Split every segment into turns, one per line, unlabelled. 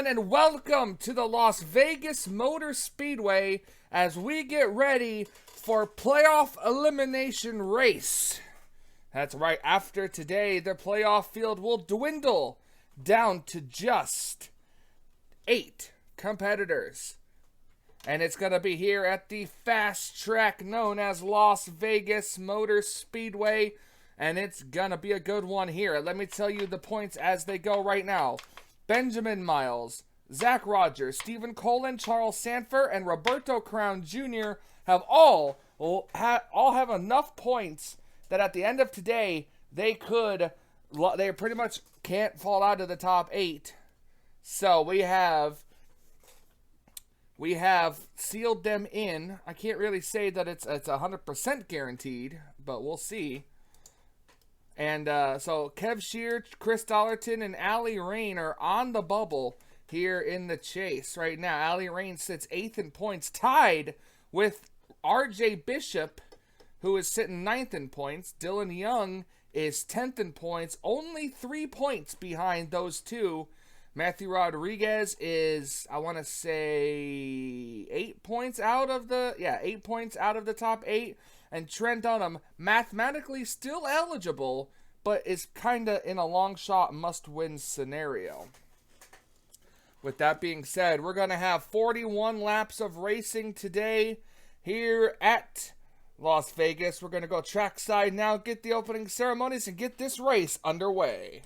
gentlemen, and welcome to the Las Vegas Motor Speedway as we get ready for playoff elimination race. That's right, after today, the playoff field will dwindle down to just 8 competitors. And it's going to be here at the fast track known as Las Vegas Motor Speedway. And it's going to be a good one here. Let me tell you the points as they go right now. Benjamin Miles, Zach Rogers, Stephen Colin, Charles Sanford, and Roberto Crown Jr. have all have enough points that at the end of today, they pretty much can't fall out of the top 8. So we have sealed them in. I can't really say that it's 100% guaranteed, but we'll see. And so Kev Shear, Chris Dollarton, and Allie Rain are on the bubble here in the chase right now. Allie Rain sits 8th in points, tied with RJ Bishop, who is sitting 9th in points. Dylan Young is 10th in points, only 3 points behind those two. Matthew Rodriguez is, I want to say, 8 points out of the, 8 points out of the top 8. And Trent Dunham, mathematically still eligible, but is kind of in a long shot must-win scenario. With that being said, we're going to have 41 laps of racing today here at Las Vegas. We're going to go trackside now, get the opening ceremonies, and get this race underway.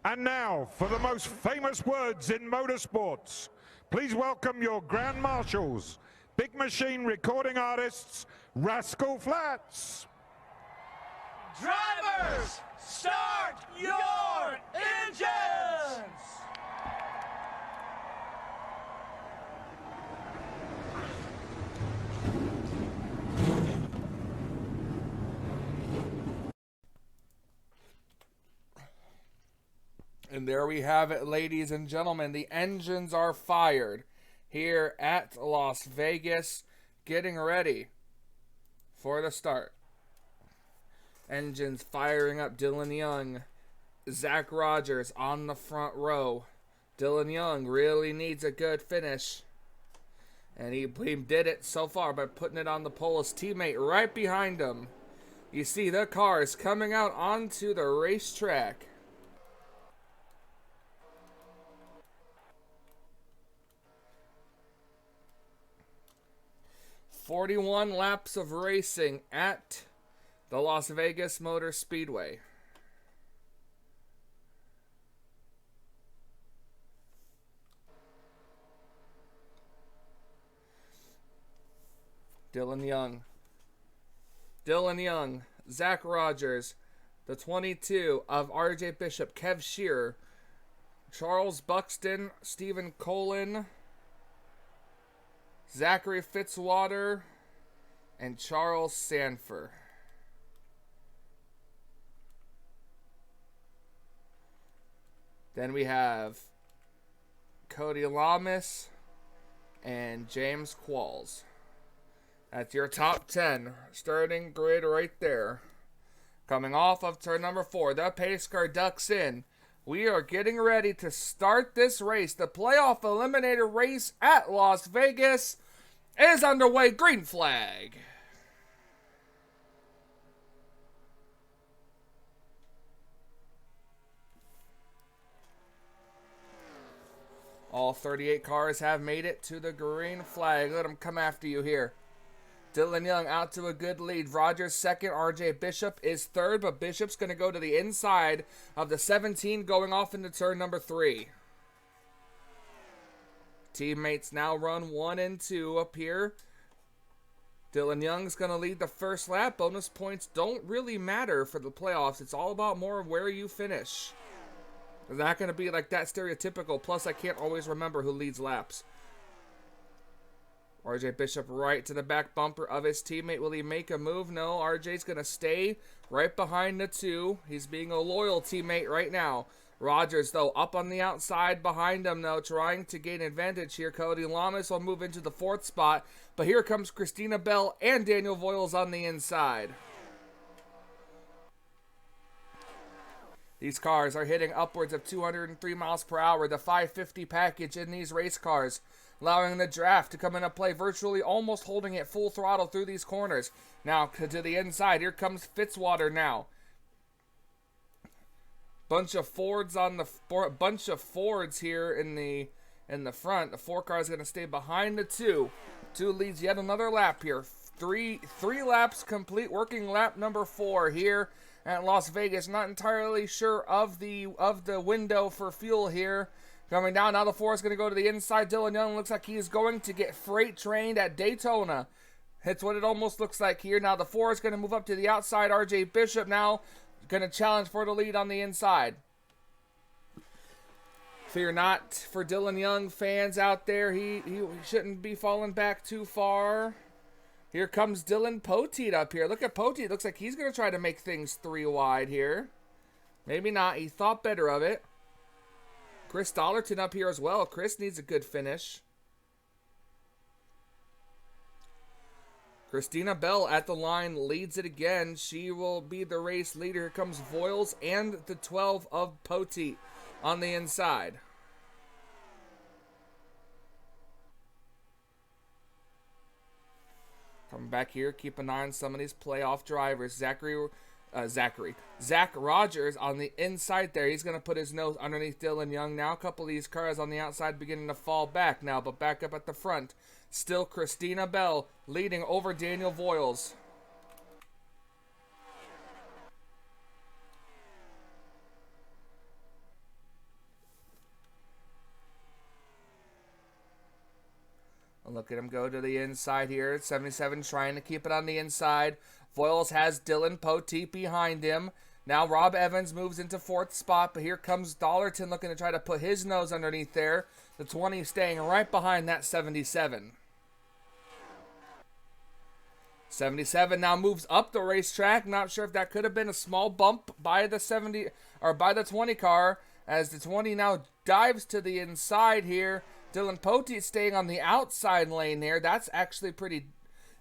And now, for the most famous words in motorsports, please welcome your Grand Marshals, Big Machine recording artists, Rascal Flatts.
Drivers, start your engines!
And there we have it, ladies and gentlemen. The engines are fired here at Las Vegas, getting ready for the start. Engines firing up. Dylan Young, Zach Rogers on the front row. Dylan Young really needs a good finish. And he did it so far by putting it on the pole. His teammate right behind him. You see the cars coming out onto the racetrack. "41 laps of racing at the Las Vegas Motor Speedway." Dylan Young, Zach Rogers, the 22 of RJ Bishop, Kev Shear, Charles Buxton, Stephen Colin, Zachary Fitzwater, and Charles Sanford. Then we have Cody Lamas and James Qualls. That's your top 10 starting grid right there. Coming off of turn number 4, the pace car ducks in. We are getting ready to start this race. The playoff eliminator race at Las Vegas is underway. Green flag. All 38 cars have made it to the green flag. Let them come after you here. Dylan Young out to a good lead. Rogers second. RJ Bishop is third, but Bishop's going to go to the inside of the 17 going off into turn number 3. Teammates now run 1 and 2 up here. Dylan Young's going to lead the first lap. Bonus points don't really matter for the playoffs. It's all about more of where you finish. It's not going to be like that stereotypical. Plus, I can't always remember who leads laps. RJ Bishop right to the back bumper of his teammate. Will he make a move? No, RJ's going to stay right behind the 2. He's being a loyal teammate right now. Rogers, though, up on the outside behind him, though, trying to gain advantage here. Cody Lamas will move into the 4th spot. But here comes Christina Bell and Daniel Voiles on the inside. These cars are hitting upwards of 203 miles per hour. The 550 package in these race cars, allowing the draft to come into play, virtually almost holding it full throttle through these corners. Now to the inside, here comes Fitzwater now. Bunch of Fords here in the front. The 4 car is going to stay behind the 2. 2 leads yet another lap here. Three laps complete. Working lap number 4 here at Las Vegas. Not entirely sure of the window for fuel here. Coming down, now the 4 is going to go to the inside. Dylan Young looks like he's going to get freight trained at Daytona. That's what it almost looks like here. Now the 4 is going to move up to the outside. RJ Bishop now going to challenge for the lead on the inside. Fear not for Dylan Young fans out there. He shouldn't be falling back too far. Here comes Dylan Poteet up here. Look at Poteet. Looks like he's going to try to make things 3 wide here. Maybe not. He thought better of it. Chris Dollarton up here as well. Chris needs a good finish. Christina Bell at the line leads it again. She will be the race leader. Here comes Voiles and the 12 of Poteet on the inside. Coming back here, keep an eye on some of these playoff drivers. Zach Rogers on the inside there. He's going to put his nose underneath Dylan Young. Now a couple of these cars on the outside beginning to fall back now, but back up at the front. Still Christina Bell leading over Daniel Voiles. Look at him go to the inside here. 77 trying to keep it on the inside. Voiles has Dylan Poteet behind him. Now Rob Evans moves into 4th spot, but here comes Dollarton looking to try to put his nose underneath there. The 20 staying right behind that 77. 77 now moves up the racetrack. Not sure if that could have been a small bump by the 70 or by the 20 car, as the 20 now dives to the inside here. Dylan Poteet staying on the outside lane there. That's actually pretty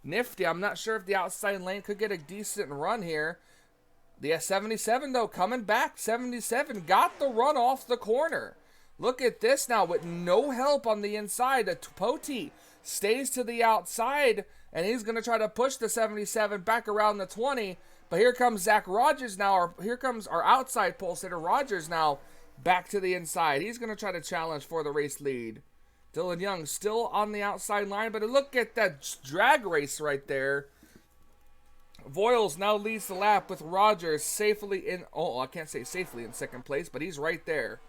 nifty. I'm not sure if the outside lane could get a decent run here. The 77 though coming back. 77 got the run off the corner. Look at this now with no help on the inside. The Poteet stays to the outside, and he's going to try to push the 77 back around the 20. But here comes Zach Rogers now, or here comes our outside pole sitter Rogers now back to the inside. He's going to try to challenge for the race lead. Dylan Young still on the outside line, but look at that drag race right there. Voiles now leads the lap with Rogers safely in, I can't say safely in 2nd place, but he's right there.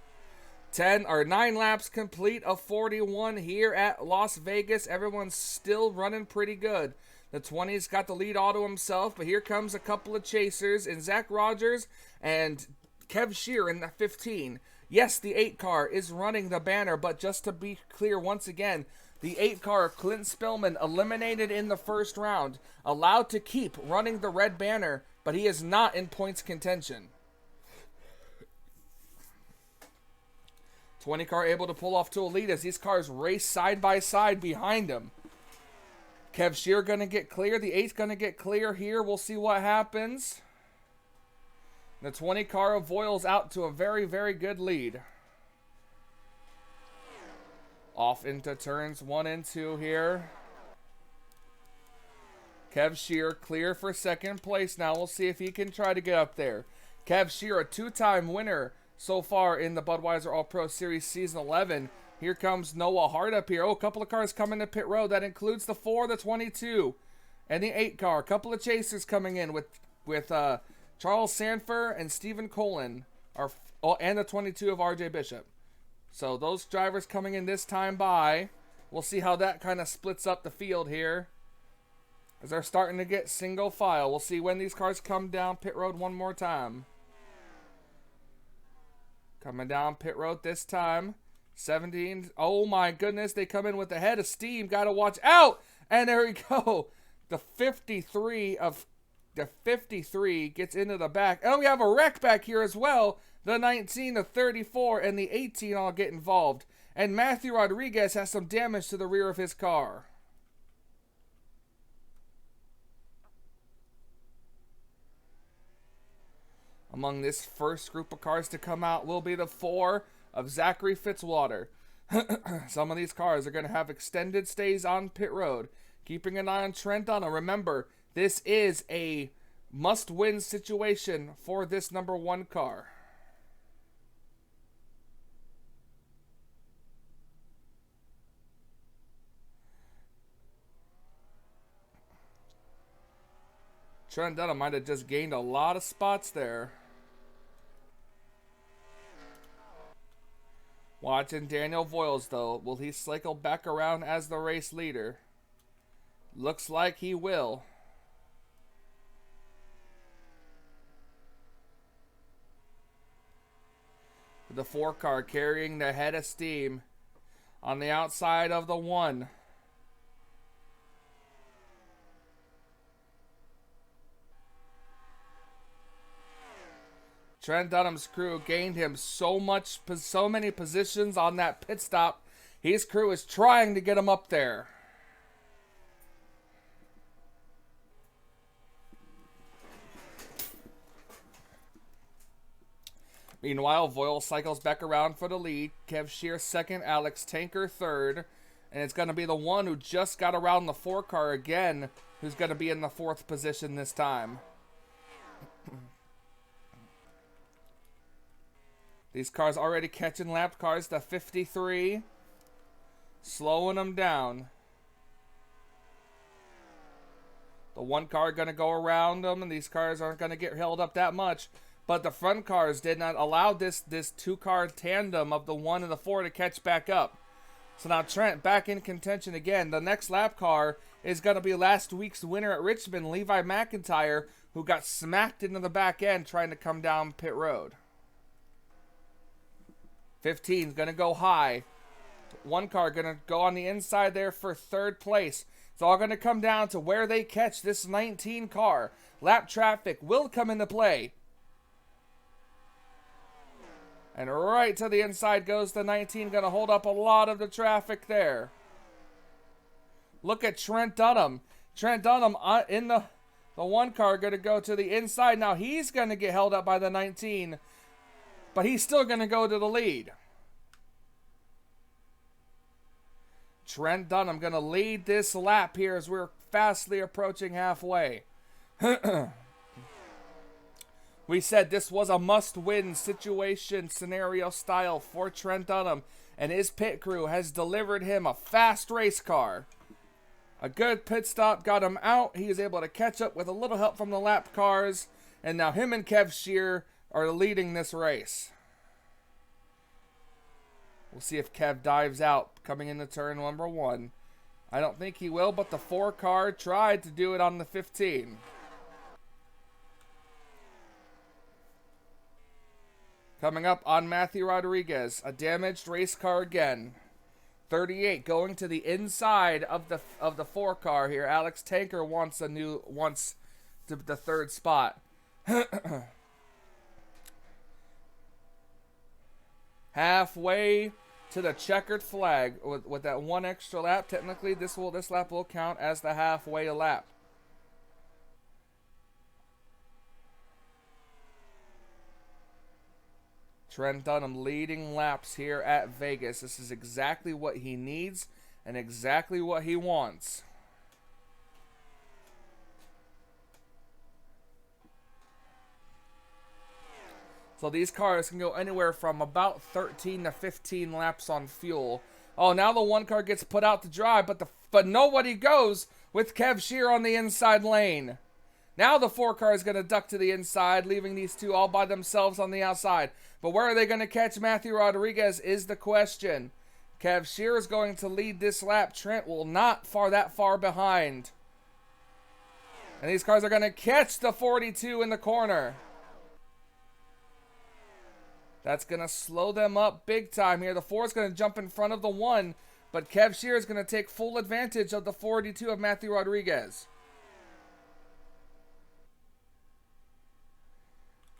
9 laps complete of 41 here at Las Vegas. Everyone's still running pretty good. The 20's got the lead auto himself, but here comes a couple of chasers in Zach Rogers and Kev Shear in the 15. Yes, the 8 car is running the banner, but just to be clear once again, the 8 car, Clint Spillman, eliminated in the first round, allowed to keep running the red banner, but he is not in points contention. 20 car able to pull off to a lead as these cars race side by side behind him. Kev Shear going to get clear. The 8's going to get clear here. We'll see what happens. The 20 car of Voiles out to a very, very good lead. Off into turns 1 and 2 here. Kev Shear clear for second place now. We'll see if he can try to get up there. Kev Shear, a 2-time winner so far in the Budweiser All-Pro Series Season 11. Here comes Noah Hart up here. Oh, a couple of cars coming to pit road. That includes the 4, the 22, and the 8 car. A couple of chasers coming in with Charles Sanfer and Stephen Colin, and the 22 of RJ Bishop. So those drivers coming in this time by. We'll see how that kind of splits up the field here, as they're starting to get single file. We'll see when these cars come down pit road one more time. Coming down pit road this time. 17. Oh my goodness, they come in with the head of steam. Gotta watch out. And there we go. The 53 gets into the back. Oh, we have a wreck back here as well. The 19, the 34, and the 18 all get involved. And Matthew Rodriguez has some damage to the rear of his car. Among this first group of cars to come out will be the 4 of Zachary Fitzwater. Some of these cars are going to have extended stays on pit road. Keeping an eye on Trent Dunham. Remember, this is a must-win situation for this number 1 car. Trent Dunham might have just gained a lot of spots there. Watching Daniel Voiles, though. Will he cycle back around as the race leader? Looks like he will. The 4 car carrying the head of steam on the outside of the 1. Trent Dunham's crew gained him so many positions on that pit stop. His crew is trying to get him up there. Meanwhile, Voyle cycles back around for the lead. Kev Shear second, Alex Tanker third. And it's going to be the 1 who just got around the 4 car again who's going to be in the 4th position this time. These cars already catching lapped cars. The 53. Slowing them down. The 1 car going to go around them, and these cars aren't going to get held up that much. But the front cars did not allow this 2-car tandem of the 1 and the 4 to catch back up. So now Trent back in contention again. The next lap car is going to be last week's winner at Richmond, Levi McIntyre, who got smacked into the back end trying to come down pit road. 15 is going to go high. 1 car going to go on the inside there for 3rd place. It's all going to come down to where they catch this 19 car. Lap traffic will come into play. And right to the inside goes the 19. Going to hold up a lot of the traffic there. Look at Trent Dunham. Trent Dunham in the 1 car going to go to the inside. Now he's going to get held up by the 19. But he's still going to go to the lead. Trent Dunham going to lead this lap here as we're fastly approaching halfway. We said this was a must-win situation scenario style for Trent Dunham. And his pit crew has delivered him a fast race car. A good pit stop got him out. He was able to catch up with a little help from the lap cars. And now him and Kev Shear are leading this race. We'll see if Kev dives out coming into turn number 1. I don't think he will, but the 4 car tried to do it on the 15. Coming up on Matthew Rodriguez, a damaged race car again. 38 going to the inside of the 4 car here. Alex Tanker wants the 3rd spot. Halfway to the checkered flag with that one extra lap. Technically, this lap will count as the halfway lap. Trent Dunham leading laps here at Vegas. This is exactly what he needs and exactly what he wants. So these cars can go anywhere from about 13 to 15 laps on fuel. Oh, now the one car gets put out to dry, but nobody goes with Kev Shear on the inside lane. Now the 4 car is going to duck to the inside, leaving these two all by themselves on the outside. But where are they going to catch Matthew Rodriguez is the question. Kev Shear is going to lead this lap. Trent will not that far behind. And these cars are going to catch the 42 in the corner. That's going to slow them up big time here. The 4 is going to jump in front of the 1, but Kev Shear is going to take full advantage of the 42 of Matthew Rodriguez.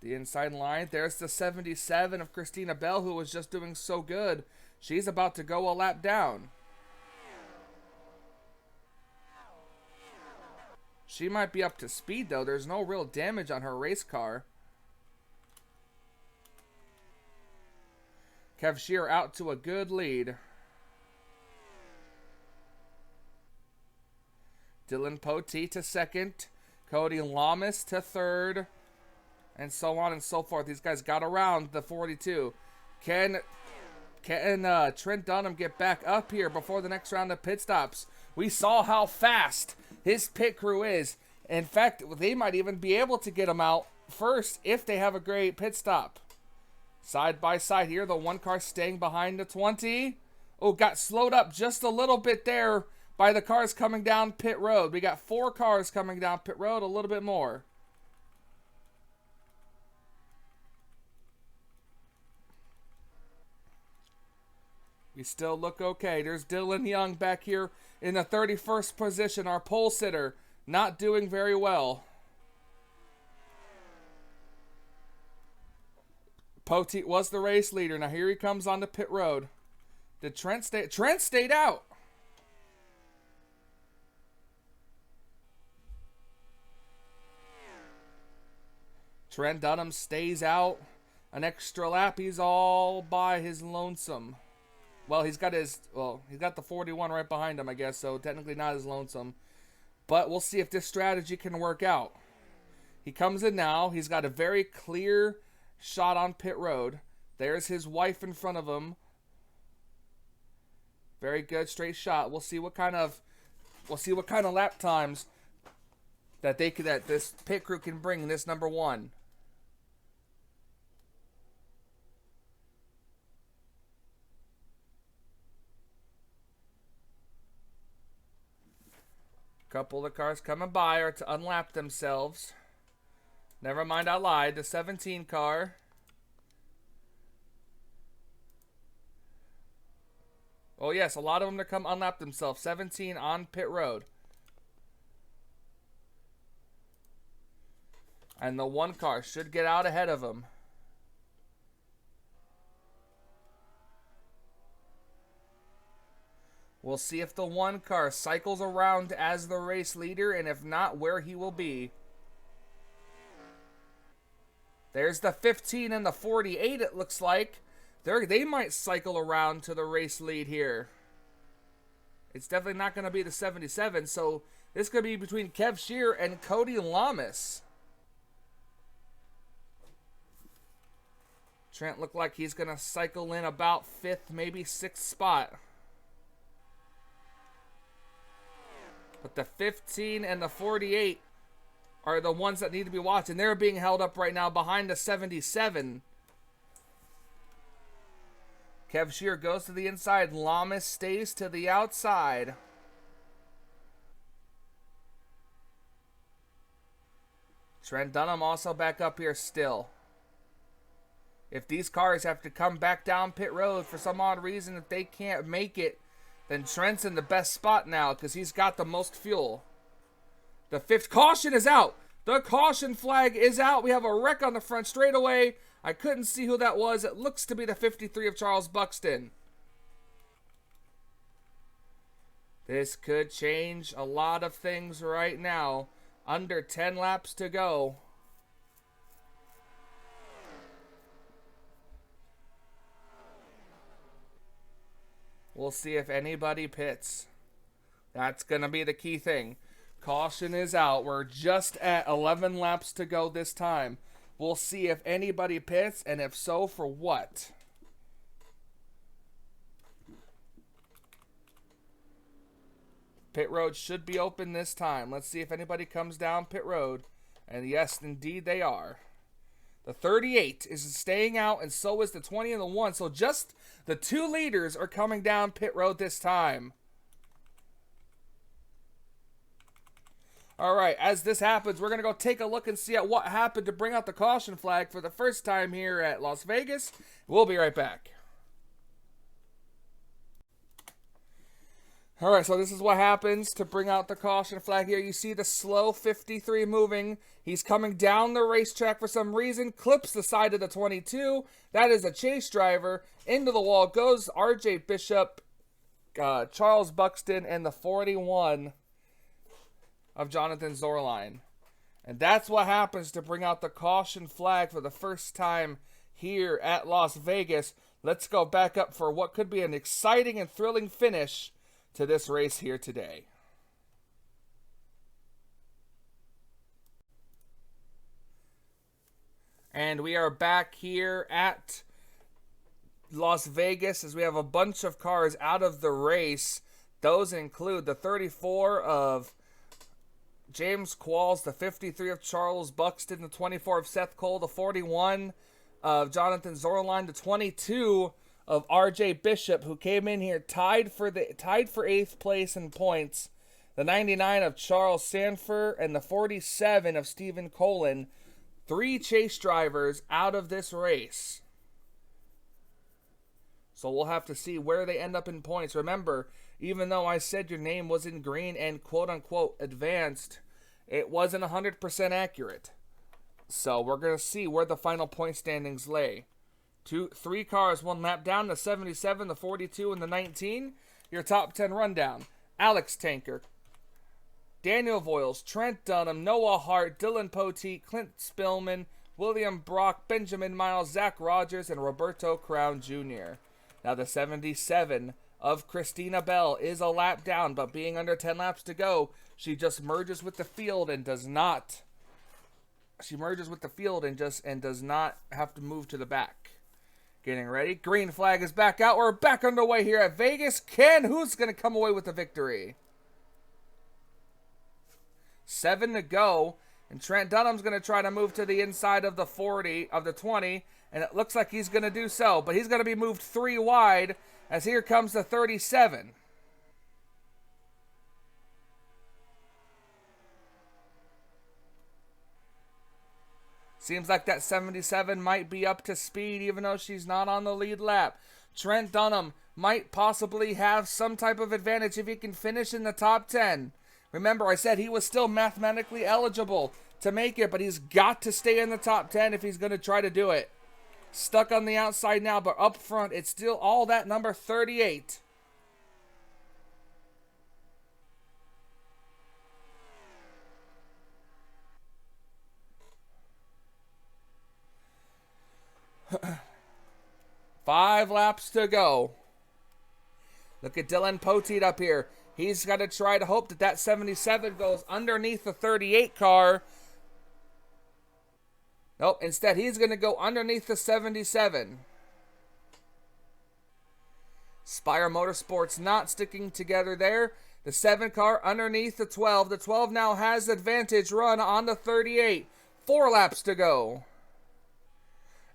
The inside line, there's the 77 of Christina Bell, who was just doing so good. She's about to go a lap down. She might be up to speed, though. There's no real damage on her race car. Kev Shear out to a good lead. Dylan Poteet to second. Cody Lamas to third. And so on and so forth. These guys got around the 42. Can Trent Dunham get back up here before the next round of pit stops? We saw how fast his pit crew is. In fact, they might even be able to get him out first if they have a great pit stop. Side by side here, the 1 car staying behind the 20. Oh, got slowed up just a little bit there by the cars coming down pit road. We got 4 cars coming down pit road, a little bit more. We still look okay. There's Dylan Young back here in the 31st position, our pole sitter, not doing very well. Poteet was the race leader. Now here he comes on the pit road. Did Trent stay? Trent stayed out. Trent Dunham stays out. An extra lap. He's all by his lonesome. Well, he's got the 41 right behind him, I guess, so technically not as lonesome. But we'll see if this strategy can work out. He comes in now. He's got a very clear shot on pit road. There's his wife in front of him. Very good straight shot. We'll see what kind of lap times that this pit crew can bring in this number 1. Couple of cars coming by are to unlap themselves. Never mind, I lied. The 17 car. Oh, yes, a lot of them to come unlap themselves. 17 on pit road. And the 1 car should get out ahead of them. We'll see if the 1 car cycles around as the race leader, and if not, where he will be. There's the 15 and the 48, it looks like. They might cycle around to the race lead here. It's definitely not going to be the 77, so this could be between Kev Shear and Cody Lamas. Trent looked like he's going to cycle in about 5th, maybe 6th spot. But the 15 and the 48 are the ones that need to be watched. And they're being held up right now behind the 77. Kev Shear goes to the inside. Lamas stays to the outside. Trent Dunham also back up here still. If these cars have to come back down pit road for some odd reason, if they can't make it, then Trent's in the best spot now because he's got the most fuel. The 5th caution is out. The caution flag is out. We have a wreck on the front straightaway. I couldn't see who that was. It looks to be the 53 of Charles Buxton. This could change a lot of things right now. Under 10 laps to go. We'll see if anybody pits. That's going to be the key thing. Caution is out. We're just at 11 laps to go this time. We'll see if anybody pits, and if so, for what. Pit road should be open this time. Let's see if anybody comes down pit road. And yes, indeed they are. The 38 is staying out, and so is the 20 and the 1. So just the 2 leaders are coming down pit road this time. All right, as this happens, we're going to go take a look and see at what happened to bring out the caution flag for the first time here at Las Vegas. We'll be right back. All right, so this is what happens to bring out the caution flag here. You see the slow 53 moving. He's coming down the racetrack for some reason, clips the side of the 22. That is a chase driver. Into the wall goes RJ Bishop, Charles Buxton, and the 41 of Jonathan Zorline. And that's what happens to bring out the caution flag for the first time here at Las Vegas. Let's go back up for what could be an exciting and thrilling finish to this race here today. And we are back here at Las Vegas as we have a bunch of cars out of the race. Those include the 34 of James Qualls, the 53 of Charles Buxton, the 24 of Seth Cole, the 41 of Jonathan Zorline, the 22 of RJ Bishop, who came in here tied for 8th place in points, the 99 of Charles Sanford, and the 47 of Stephen Colin. 3 chase drivers out of this race. So we'll have to see where they end up in points. Remember, even though I said your name was in green and quote-unquote advanced, it wasn't 100% accurate. So we're going to see where the final point standings lay. 3 cars, 1 lap down, the 77, the 42, and the 19. Your top 10 rundown. Alex Tanker, Daniel Voiles, Trent Dunham, Noah Hart, Dylan Poteet, Clint Spillman, William Brock, Benjamin Miles, Zach Rogers, and Roberto Crown Jr. Now the 77 of Christina Bell is a lap down, but being under 10 laps to go, she just merges with the field and does not. She merges with the field and does not have to move to the back. Getting ready. Green flag is back out. We're back underway here at Vegas. Who's going to come away with the victory? 7 to go. And Trent Dunham's going to try to move to the inside of the 40, of the 20. And it looks like he's going to do so. But he's going to be moved 3 wide as here comes the 37. Seems like that 77 might be up to speed even though she's not on the lead lap. Trent Dunham might possibly have some type of advantage if he can finish in the top 10. Remember, I said he was still mathematically eligible to make it, but he's got to stay in the top 10 if he's going to try to do it. Stuck on the outside now, but up front, it's still all that number 38. Five laps to go. Look at Dylan Poteet up here. He's got to try to hope that 77 goes underneath the 38 car. Nope, instead he's going to go underneath the 77. Spire Motorsports not sticking together there. The 7 car underneath the 12. The 12 now has advantage run on the 38. 4 laps to go.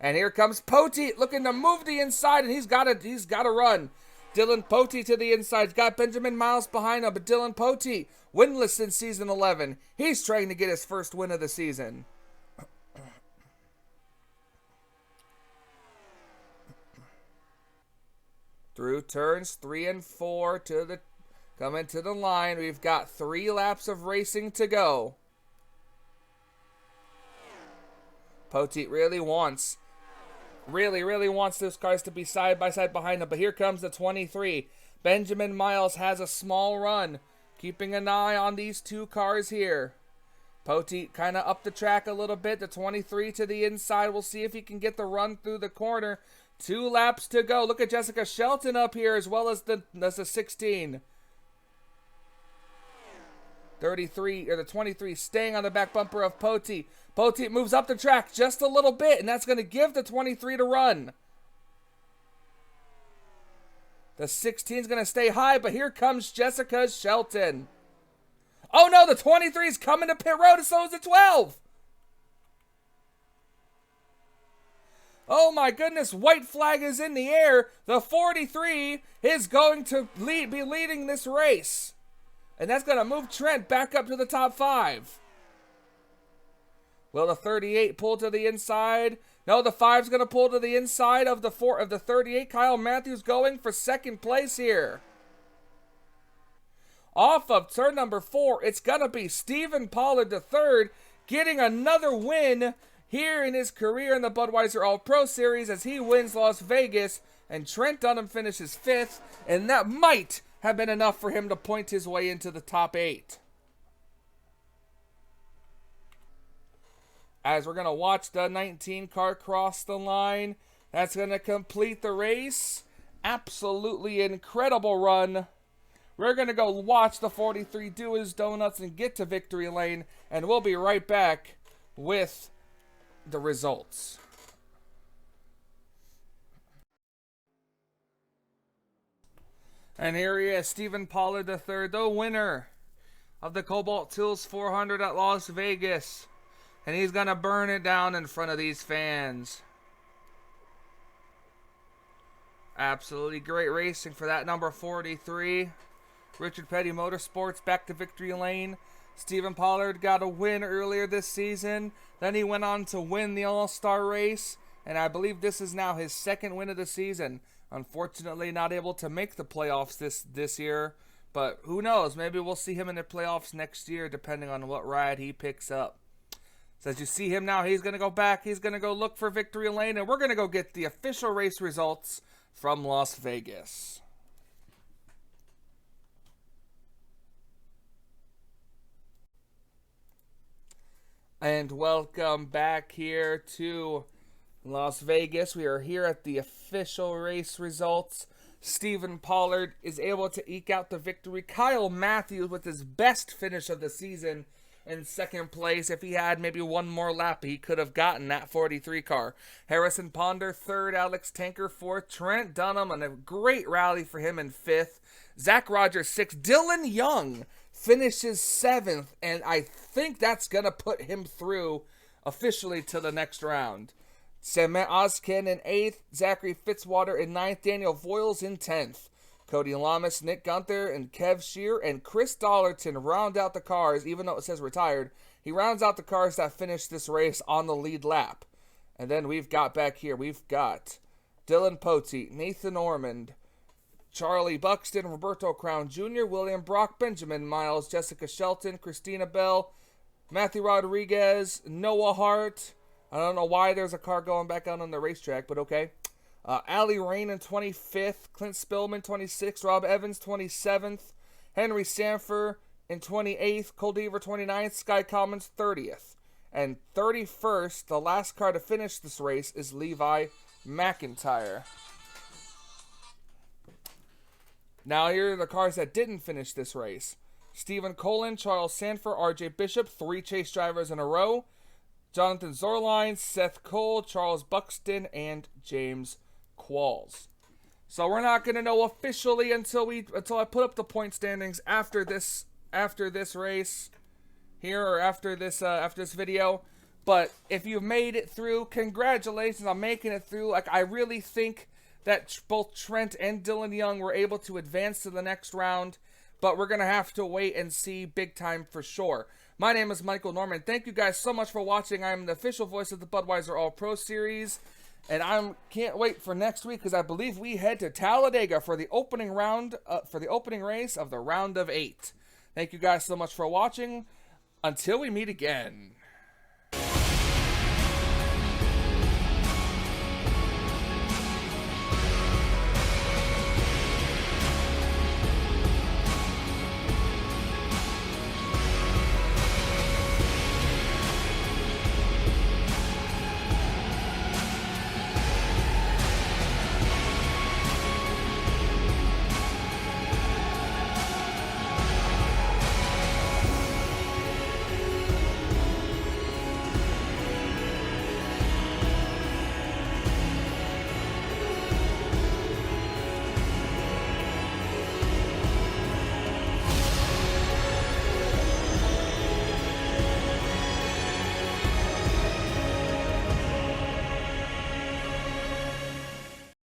And here comes Poteet looking to move the inside, and he's got to run. Dylan Poteet to the inside. He's got Benjamin Miles behind him, but Dylan Poteet, winless in season 11. He's trying to get his first win of the season. Through turns 3 and 4 coming to the line. We've got 3 laps of racing to go. Poteet really wants those cars to be side by side behind him, but here comes the 23. Benjamin Miles has a small run. Keeping an eye on these two cars here. Poteet kind of up the track a little bit. The 23 to the inside. We'll see if he can get the run through the corner. 2 laps to go. Look at Jessica Shelton up here as well as the 16. 33 or the 23 staying on the back bumper of Poteet. Poteet moves up the track just a little bit, and that's going to give the 23 to run. The 16 is going to stay high, but here comes Jessica Shelton. Oh no, the 23 is coming to pit road, and so is the 12. Oh my goodness, white flag is in the air. The 43 is going to be leading this race. And that's going to move Trent back up to the top 5. Will the 38 pull to the inside? No, the 5's going to pull to the inside of the 38. Kyle Matthews going for second place here. Off of turn number 4, it's going to be Stephen Pollard III getting another win here in his career in the Budweiser All-Pro Series as he wins Las Vegas, and Trent Dunham finishes 5th, and that might have been enough for him to point his way into the top 8. As we're going to watch the 19 car cross the line, that's going to complete the race. Absolutely incredible run. We're going to go watch the 43 do his donuts and get to victory lane, and we'll be right back with the results. And here he is, Stephen Pollard III, the winner of the Cobalt Tools 400 at Las Vegas. And he's going to burn it down in front of these fans. Absolutely great racing for that number 43. Richard Petty Motorsports back to victory lane. Stephen Pollard got a win earlier this season. Then he went on to win the All-Star race. And I believe this is now his second win of the season. Unfortunately, not able to make the playoffs this year. But who knows? Maybe we'll see him in the playoffs next year, depending on what ride he picks up. So as you see him now, he's going to go back. He's going to go look for victory lane. And we're going to go get the official race results from Las Vegas. And welcome back here to Las Vegas. We are here at the official race results. Stephen Pollard is able to eke out the victory. Kyle Matthews with his best finish of the season in second place. If he had maybe one more lap, he could have gotten that 43 car. Harrison Ponder third, Alex Tanker fourth, Trent Dunham, and a great rally for him in fifth. Zach Rogers sixth, Dylan Young finishes 7th, and I think that's going to put him through officially to the next round. Samet Ozkin in 8th, Zachary Fitzwater in 9th, Daniel Voiles in 10th. Cody Lamas, Nick Gunther, and Kev Shear and Chris Dollarton round out the cars, even though it says retired. He rounds out the cars that finished this race on the lead lap. And then we've got back here, we've got Dylan Poteet, Nathan Ormond, Charlie Buxton, Roberto Crown Jr., William Brock, Benjamin Miles, Jessica Shelton, Christina Bell, Matthew Rodriguez, Noah Hart. I don't know why there's a car going back out on the racetrack, but okay. Allie Rain in 25th, Clint Spillman 26th, Rob Evans 27th, Henry Sanford in 28th, Cole Deaver 29th, Sky Commons 30th. And 31st, the last car to finish this race, is Levi McIntyre. Now here are the cars that didn't finish this race. Stephen Colin, Charles Sanford, RJ Bishop, 3 chase drivers in a row. Jonathan Zorline, Seth Cole, Charles Buxton, and James Qualls. So we're not going to know officially until I put up the point standings after this race here, or after this video. But if you've made it through, congratulations on making it through. Like, I really think that both Trent and Dylan Young were able to advance to the next round, but we're going to have to wait and see big time for sure. My name is Michael Norman. Thank you guys so much for watching. I'm the official voice of the Budweiser All-Pro Series, and I can't wait for next week because I believe we head to Talladega for the opening round, for the opening race of the round of 8. Thank you guys so much for watching. Until we meet again.